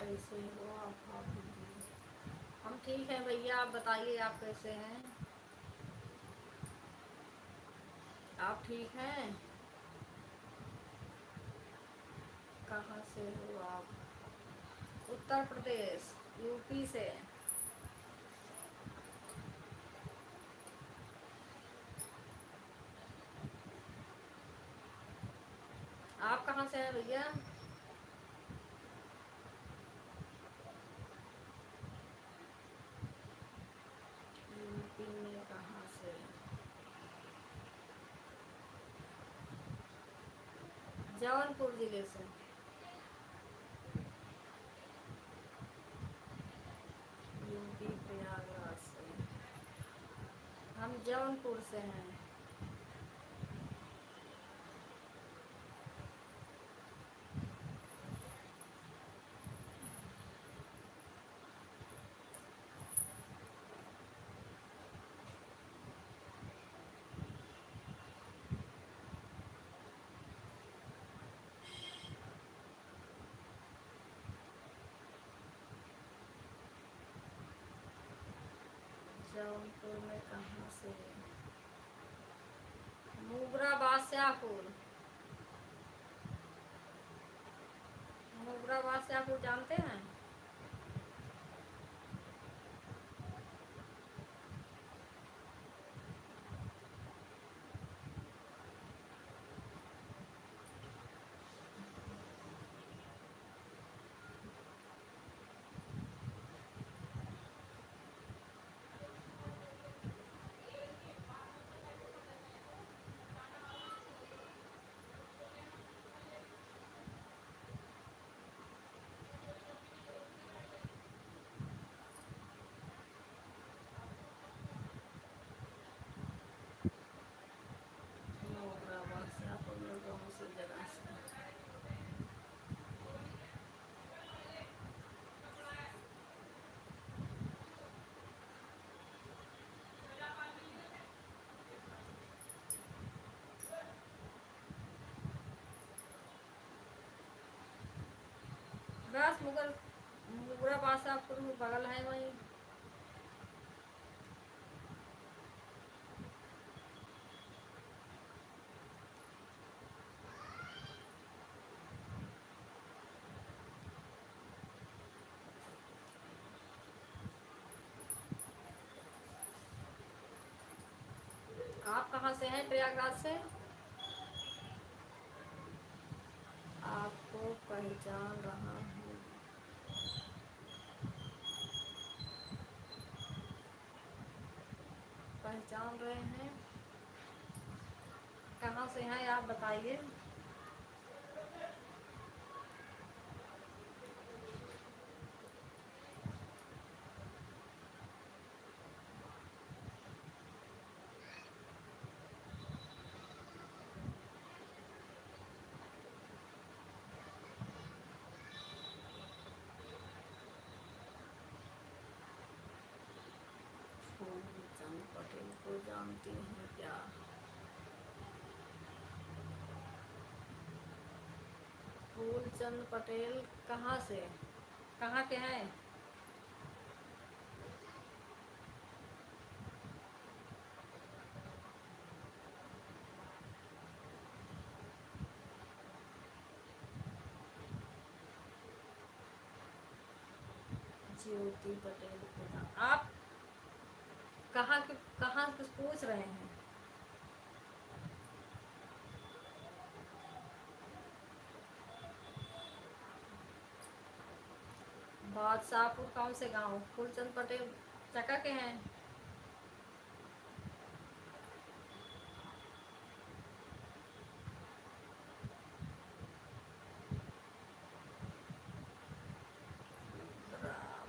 कैसे हो आप भाभी जी? हम ठीक हैं भैया, आप बताइए आप कैसे हैं? आप ठीक हैं? कहाँ से हो आप? उत्तर प्रदेश, यूपी से। आप कहाँ से हैं भैया? यूपी में कहाँ से? जौनपुर जिले से। यूपी प्रयागराज से। हम जौनपुर से हैं। जौनपुर में कहाँ से? मोगरा बादशाहपुर। मोगरा बादशाहपुर जानते हैं? मोगरा बादशाहपुर में कौन सी जगह से? बस मुगल मोगरा बादशाहपुर में बगल है वहीं। आप कहाँ से हैं? प्रयागराज से। आपको पहचान रहा हूँ। पहचान रहे हैं? कहाँ से हैं आप बताइए। फूलचंद पटेल को जानती हैं क्या? फूलचंद पटेल कहाँ से? कहाँ के हैं? ज्योति पटेल को आप कहाँ कुछ पूछ रहे हैं? बादशाहपुर कौन से गांव? फूलचंद पटेल चका के हैं।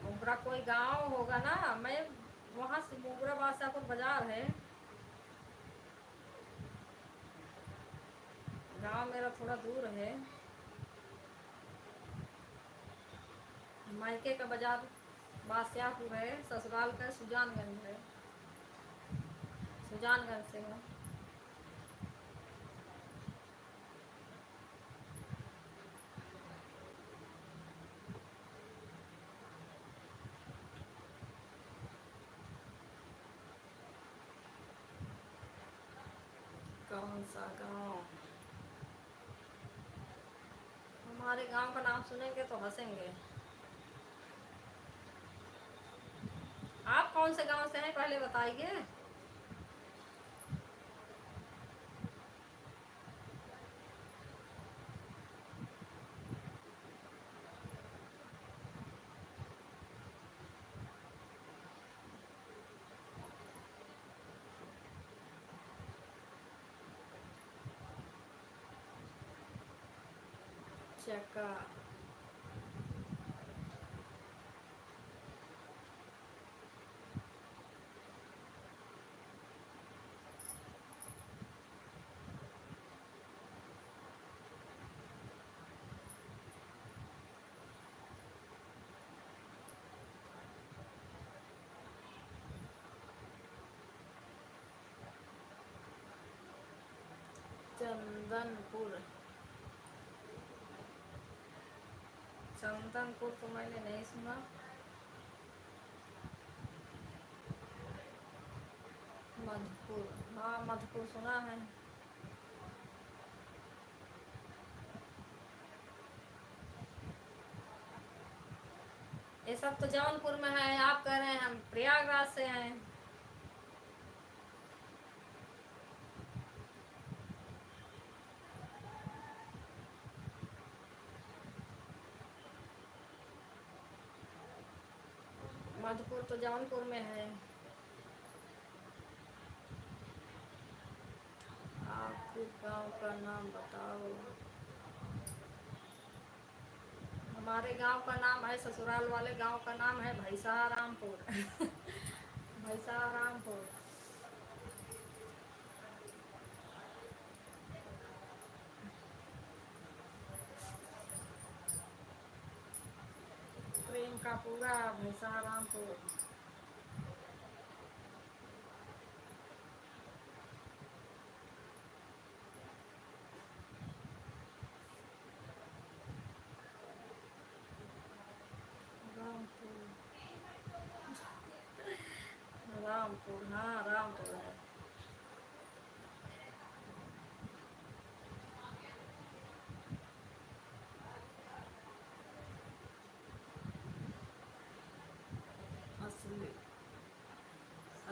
मोगरा कोई गांव होगा ना। मैं वहाँ से मोगरा बादशाहपुर बाजार है। गांव मेरा थोड़ा दूर है। मायके का बाजार बादशाहपुर है, ससुराल का सुजानगंज है। सुजानगंज से हूँ। कौन सा गांव? हमारे गांव का नाम सुनेंगे तो हंसेंगे। आप कौन से गांव से हैं पहले बताइए। चक्का। चंदनपुर। चंदनपुर तो मैंने नहीं सुना। मधुपुर, हाँ मधुपुर सुना है। ये सब तो जौनपुर में है, आप कह रहे हैं हम प्रयागराज से हैं। मधुपुर तो जौनपुर में है। आपके गांव का नाम बताओ। हमारे गांव का नाम है, ससुराल वाले गांव का नाम है भैसारामपुर। भैसारामपुर। प्रेम का पूरा भैसारामपुर। रामपुर। रामपुर, हाँ रामपुर है। असली,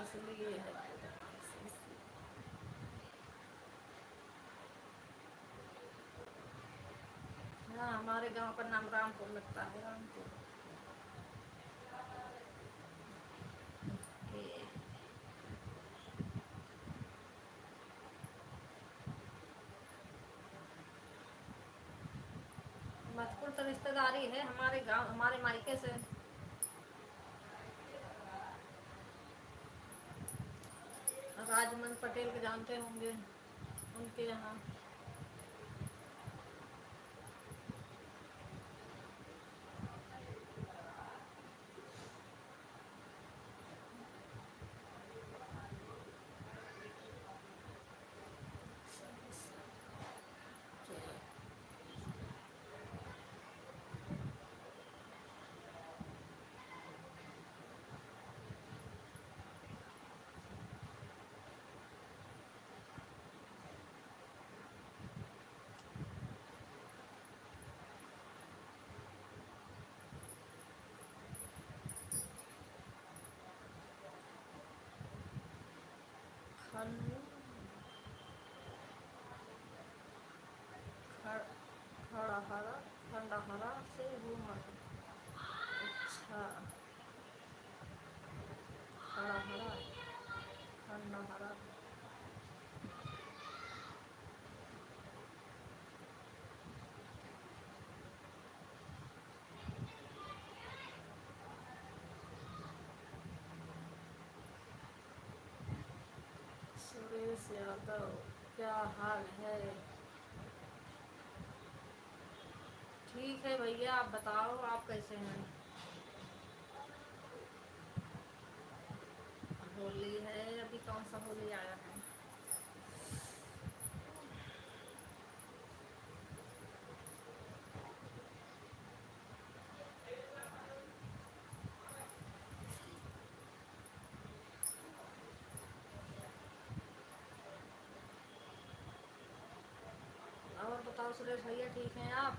असली ये है। हाँ हमारे गांव का नाम रामपुर लगता है, रामपुर। ये मधुपुर तो रिश्तेदारी है हमारे गांव, हमारे मायके से। राजमन पटेल के जानते होंगे, उनके यहाँ। खड़हरा, खंडहरा से घूमर। अच्छा। खड़हरा, खंडहरा। सुरेश यादव, क्या हाल है? ठीक है भैया, आप बताओ आप कैसे हैं? होली है, अभी कौन सा होली आया है? सुरेश भैया ठीक हैं आप?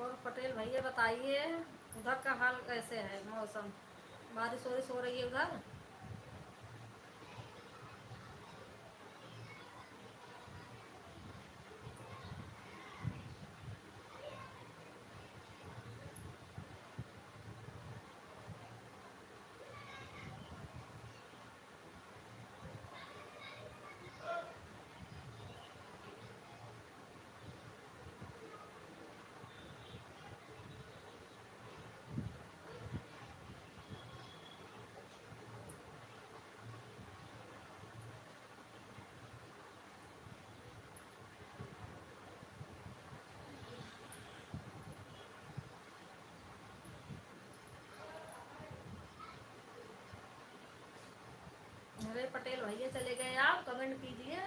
और पटेल भैया बताइए, उधर का हाल कैसे है? मौसम, बारिश वारिश हो रही है उधर? अरे पटेल भैया चले गए, आप कमेंट कीजिए।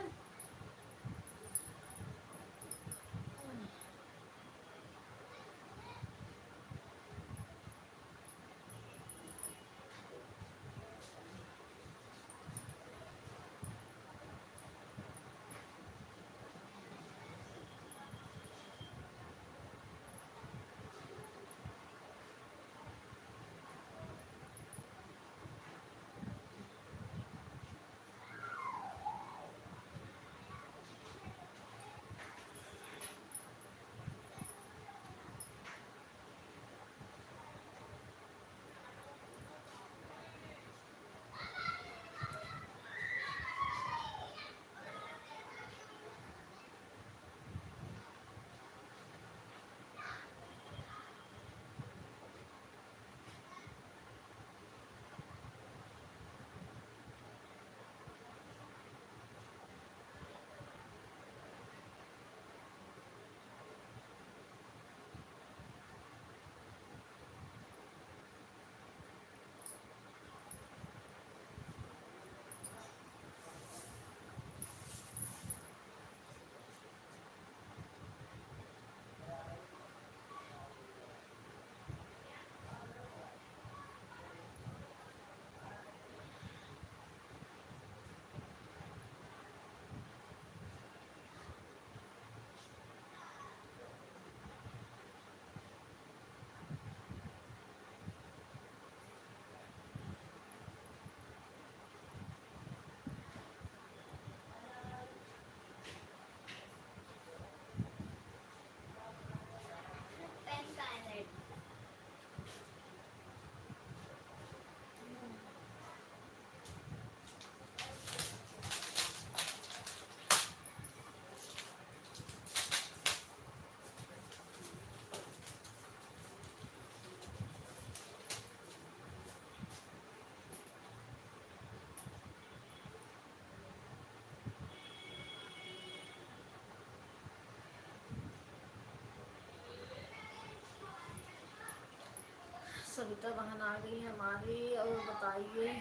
सविता बहन आ गई हमारी। और बताइए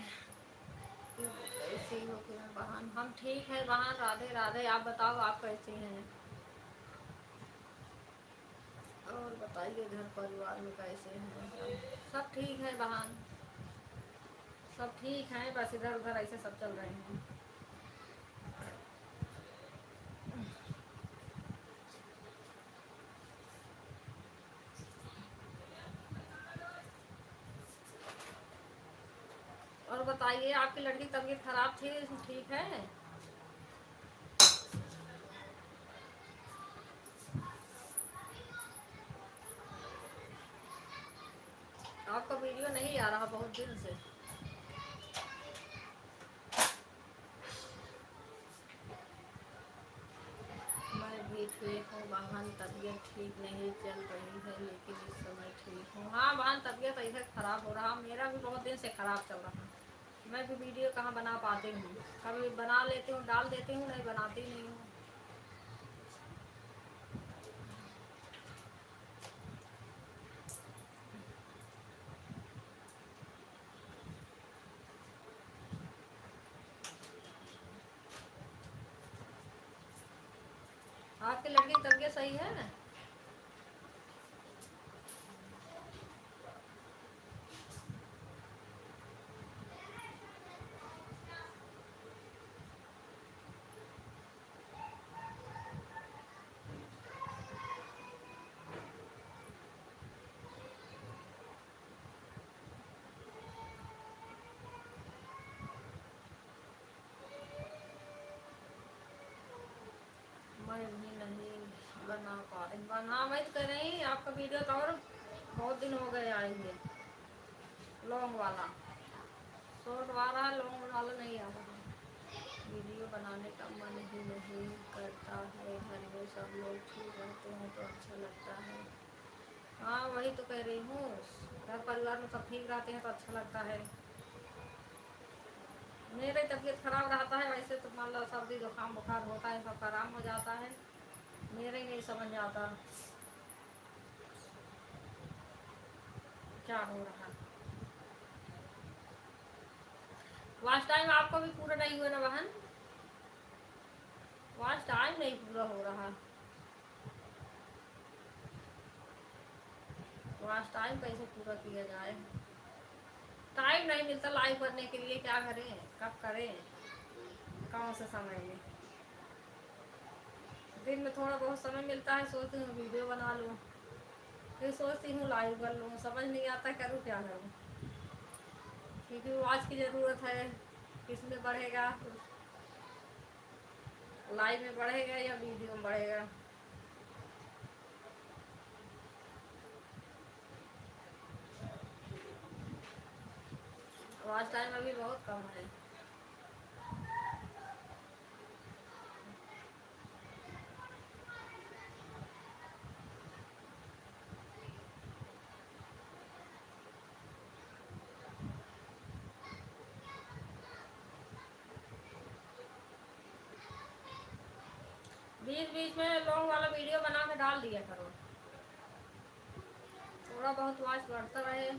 कैसी हो किरण बहन? हम ठीक है बहन, राधे राधे। आप बताओ आप कैसी हैं? और बताइए घर परिवार में कैसे हैं सब? ठीक है बहन, सब ठीक हैं, बस इधर उधर ऐसे सब चल रहे हैं। और बताइए आपकी लड़की की तबीयत खराब थी, ठीक है? आपका वीडियो नहीं आ रहा बहुत दिन से। मैं भी ठीक हूँ बहन, तबीयत ठीक नहीं चल रही है लेकिन इस समय ठीक हूँ। हाँ बहन, तबीयत ऐसे ख़राब हो रहा, मेरा भी बहुत दिन से ख़राब चल रहा। मैं भी वीडियो कहाँ बना पाती हूँ, कभी बना लेती हूँ डाल देती हूँ, नहीं बनाती नहीं हूँ। आपकी लड़की की तबीयत सही है ना? मैं भी नहीं बना पा रही। बना मैं तो कह रही आपका वीडियो तो और बहुत दिन हो गए आए हुए। लॉन्ग वाला शॉर्ट वाला, लॉन्ग वाला नहीं आ रहा। वीडियो बनाने का मन ही नहीं करता है। घर में सब लोग ठीक रहते हैं तो अच्छा लगता है। हाँ वही तो कह रही हूँ, घर परिवार में सब ठीक रहते हैं तो अच्छा लगता है। मेरी तबीयत खराब रहता है, वैसे तो मान लो सर्दी जुकाम बुखार होता है, सब आराम हो जाता है। मेरे नहीं समझ आता क्या हो रहा। लास्ट टाइम आपको भी पूरा नहीं हुआ ना बहन? लास्ट टाइम नहीं पूरा हो रहा। लास्ट टाइम कैसे पूरा किया जाए? टाइम नहीं मिलता लाइव करने के लिए, क्या करें, कब करें, कौन से समय में। दिन में थोड़ा बहुत समय मिलता है, सोचती हूँ वीडियो बना लूँ, फिर सोचती हूँ लाइव कर लूँ, समझ नहीं आता करूँ क्या करूँ। क्योंकि आवाज़ की ज़रूरत है। किस में बढ़ेगा, लाइव में बढ़ेगा या वीडियो में बढ़ेगा? आवाज़ टाइम अभी बहुत कम है। बीच बीच में लॉन्ग वाला वीडियो बना के डाल दिया करो, थोड़ा बहुत आवाज़ बढ़ता रहे।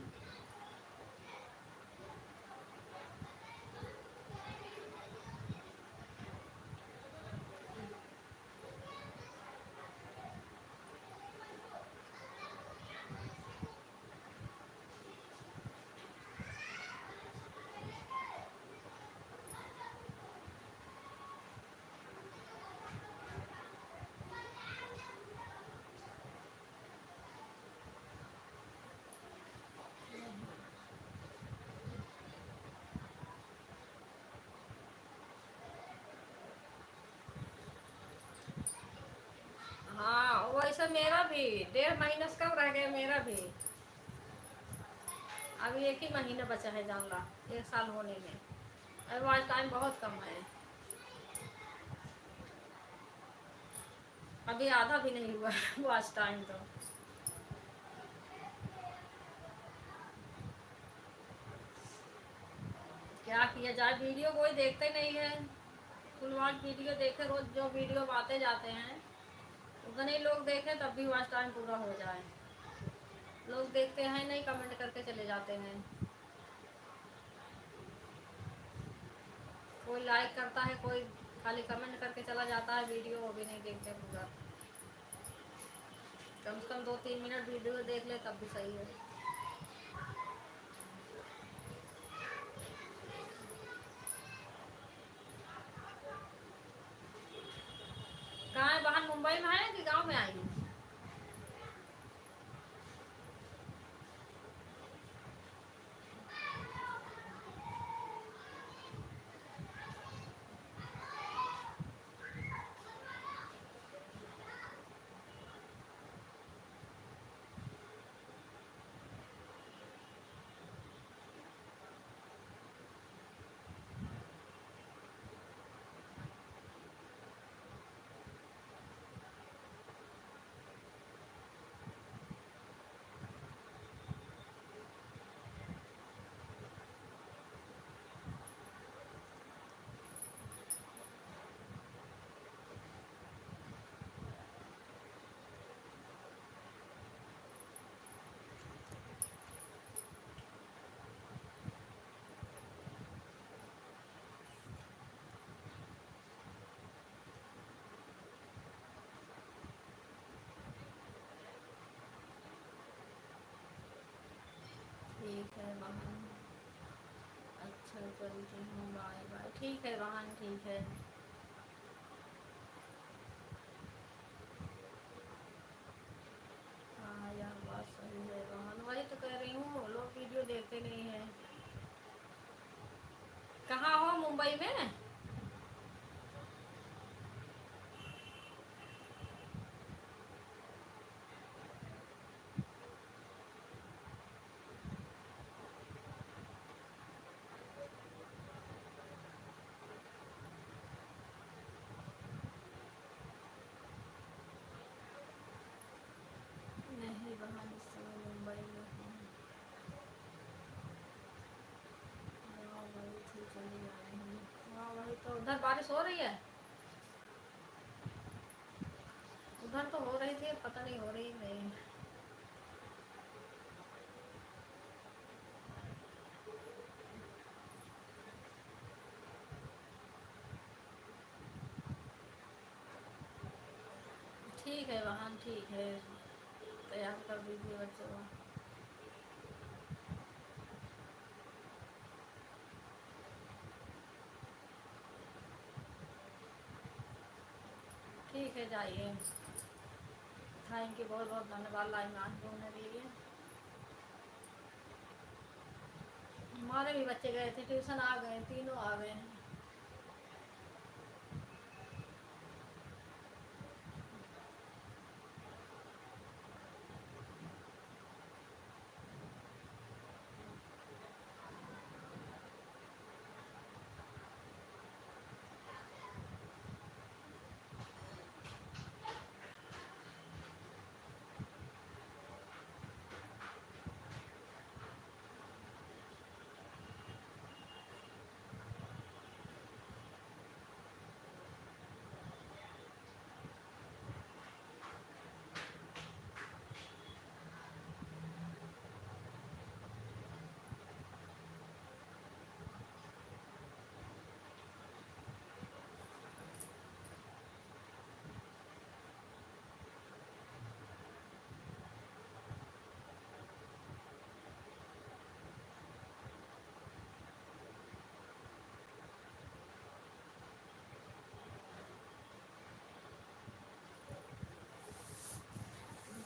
हाँ वैसे मेरा भी 1.5 महीना से कम रह गया मेरा भी। अभी 1 ही महीना बचा है जानला, 1 साल होने में। अभी आज टाइम बहुत कम है, अभी आधा भी नहीं हुआ वॉच टाइम तो। क्या किया जाए, वीडियो कोई देखते नहीं है। फुल वॉच वीडियो देखे, रोज जो वीडियो आते जाते हैं उतने ही लोग देखें तब भी वॉच टाइम पूरा हो जाए। लोग देखते हैं नहीं, कमेंट करके चले जाते हैं। कोई लाइक करता है, कोई खाली कमेंट करके चला जाता है, वीडियो वो भी नहीं देखते पूरा। कम से कम 2-3 मिनट वीडियो देख ले तब भी सही है। कहाँ है बहन, मुंबई में है कि गांव में आई है? है बहन। अच्छा चलती हूँ, बाय बाय। ठीक है बहन, ठीक है। हाँ यार बात सही है बहन, वही तो कह रही हूँ, लोग वीडियो देखते नहीं हैं। कहाँ हो, मुंबई में? नहीं बहन, इस समय मुंबई में हूँ। हाँ वही थी, चली आई हूँ। हाँ वही तो, उधर बारिश हो रही है? उधर तो हो रही थी, पता नहीं हो रही नहीं। ठीक है बहन, ठीक है। तैयार कर दीजिए बच्चों को। ठीक है, जाइए। थैंक यू, बहुत बहुत धन्यवाद लाइन में आके होने के लिए। हमारे भी बच्चे गए थे ट्यूशन, आ गए, तीनों आ गए हैं।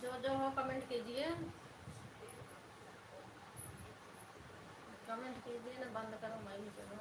जो जो हो कमेंट कीजिए, कमेंट कीजिए ना, बंद करो मैं भी चलो।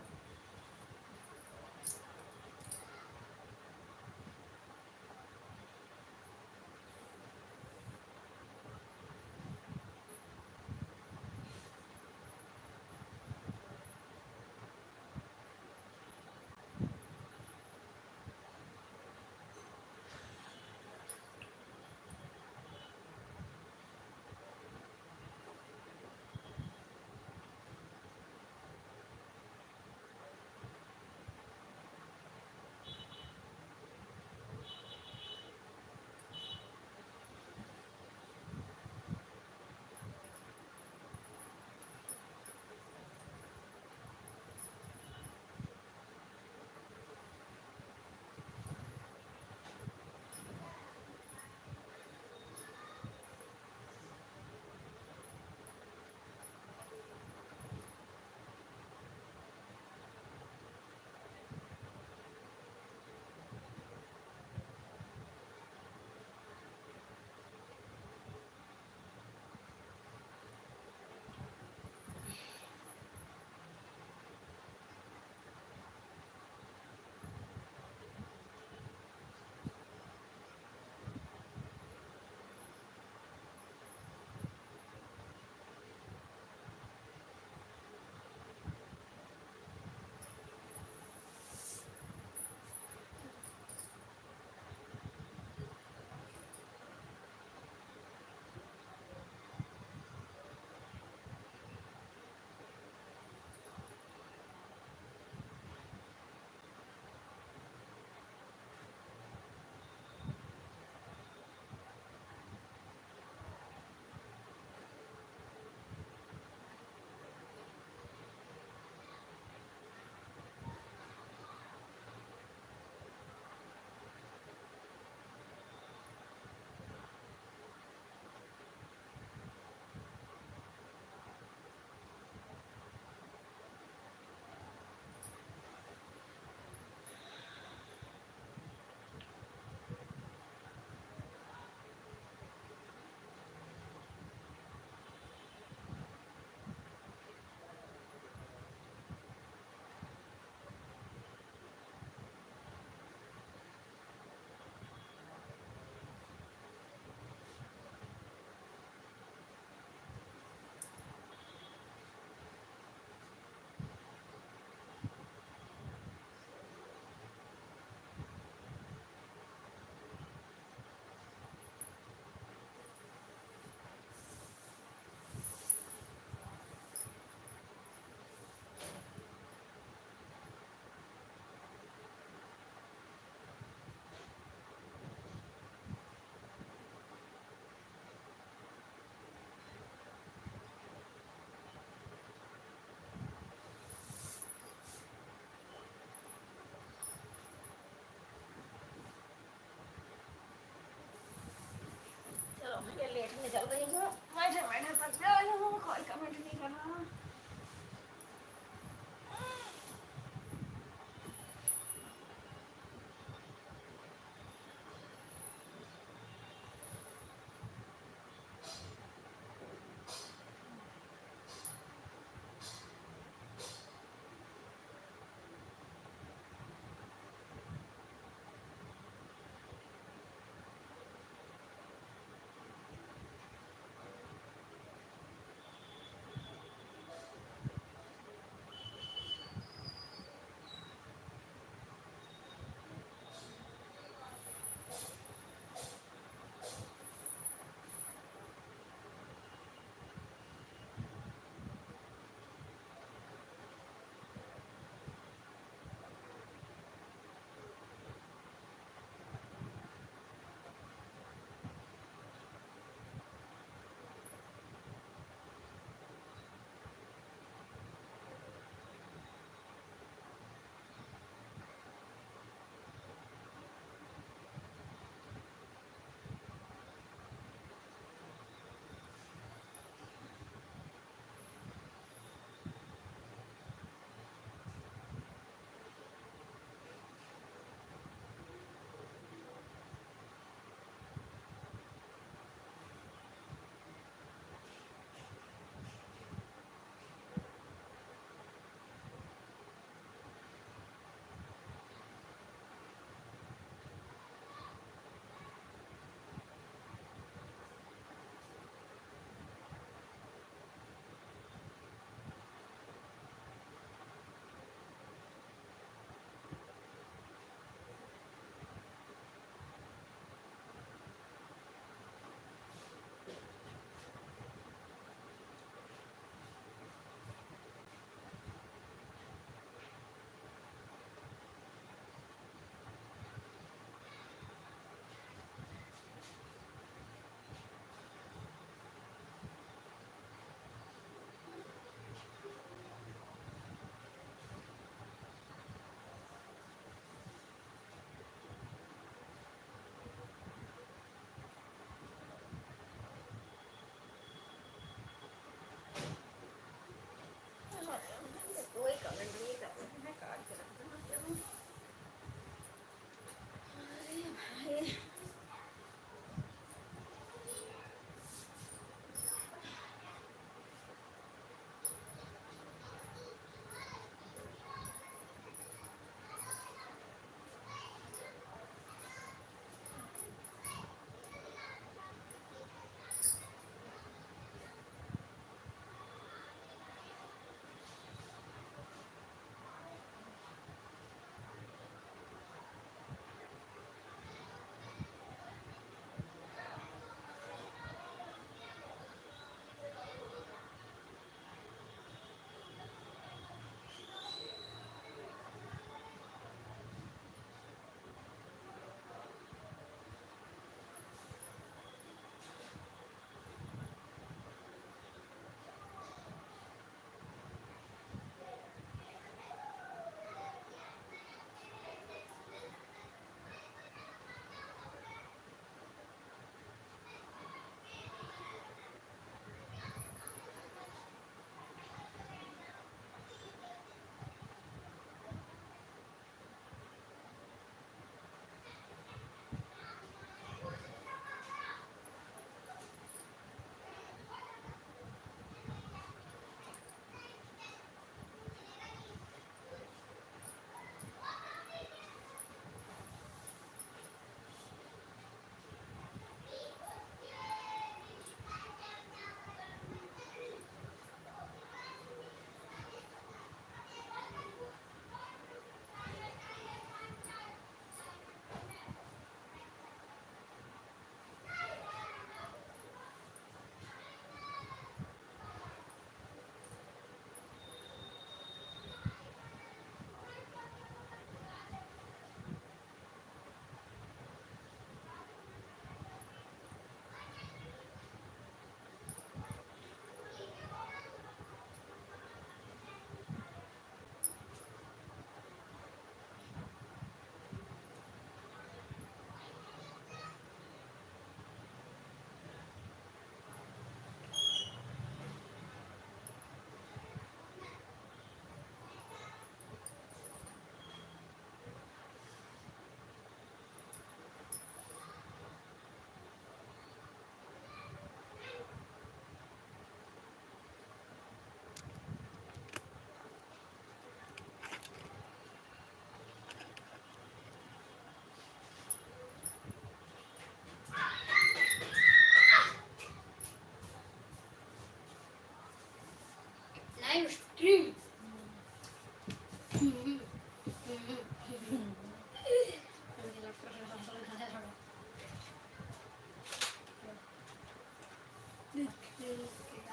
आइसक्रीम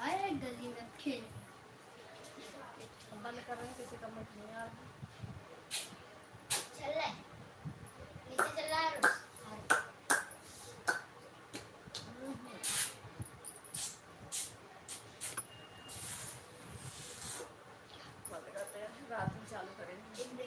आए गली में खेल बंद कर रहे हैं, किसी का मत नहीं आ रहा।